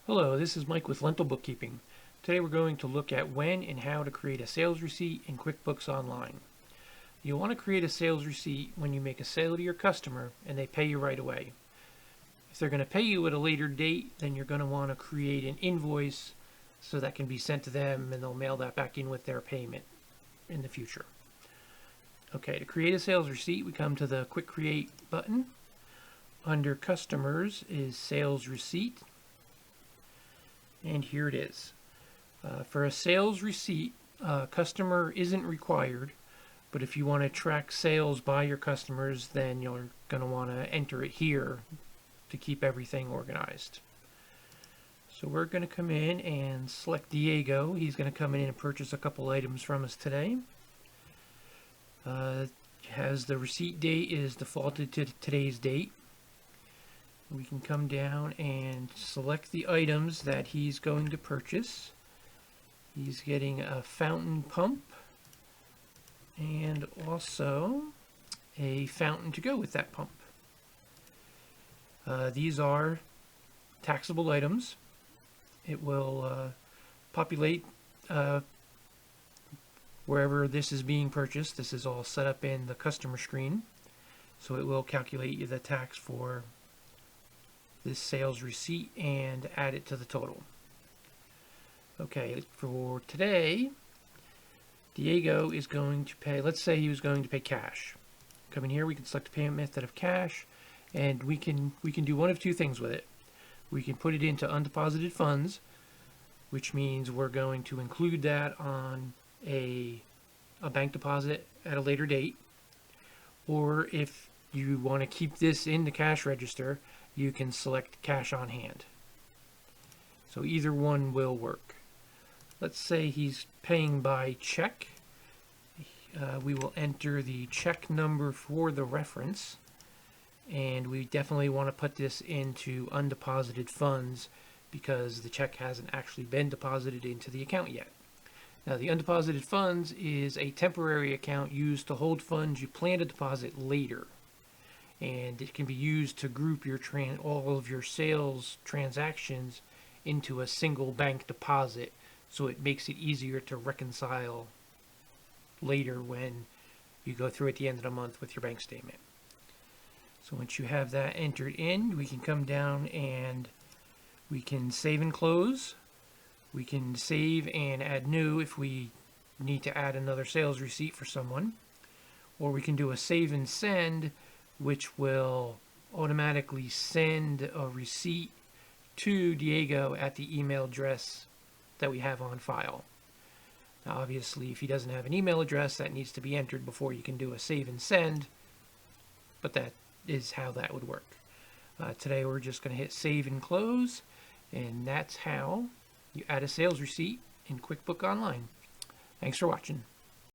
Hello, this is Mike with Lentil Bookkeeping. Today we're going to look at when and how to create a sales receipt in QuickBooks Online. You'll want to create a sales receipt when you make a sale to your customer and they pay you right away. If they're going to pay you at a later date, then you're going to want to create an invoice so that can be sent to them and they'll mail that back in with their payment in the future. Okay, to create a sales receipt, we come to the Quick Create button. Under Customers is Sales Receipt. And here it is. For a sales receipt, customer isn't required, but if you want to track sales by your customers, then you're going to want to enter it here to keep everything organized. So we're going to come in and select Diego. He's going to come in and purchase a couple items from us today. Has the receipt date is defaulted to today's date. We can come down and select the items that he's going to purchase. He's getting a fountain pump and also a fountain to go with that pump. These are taxable items. It will populate wherever this is being purchased. This is all set up in the customer screen, so it will calculate you the tax for this sales receipt and add it to the total. Okay, for today, Diego is going to pay, let's say he was going to pay cash. Come in here, we can select a payment method of cash, and we can do one of two things with it. We can put it into undeposited funds, which means we're going to include that on a bank deposit at a later date. Or if you want to keep this in the cash register, you can select cash on hand. So either one will work. Let's say he's paying by check. We will enter the check number for the reference, and we definitely want to put this into undeposited funds because the check hasn't actually been deposited into the account yet. Now, the undeposited funds is a temporary account used to hold funds you plan to deposit later. And it can be used to group your all of your sales transactions into a single bank deposit, so it makes it easier to reconcile later when you go through at the end of the month with your bank statement. So once you have that entered in, we can come down and we can save and close. We can save and add new if we need to add another sales receipt for someone, or we can do a save and send, which will automatically send a receipt to Diego at the email address that we have on file. Now, obviously, if he doesn't have an email address, that needs to be entered before you can do a save and send, but that is how that would work. Today, we're just going to hit save and close, and that's how you add a sales receipt in QuickBooks Online. Thanks for watching.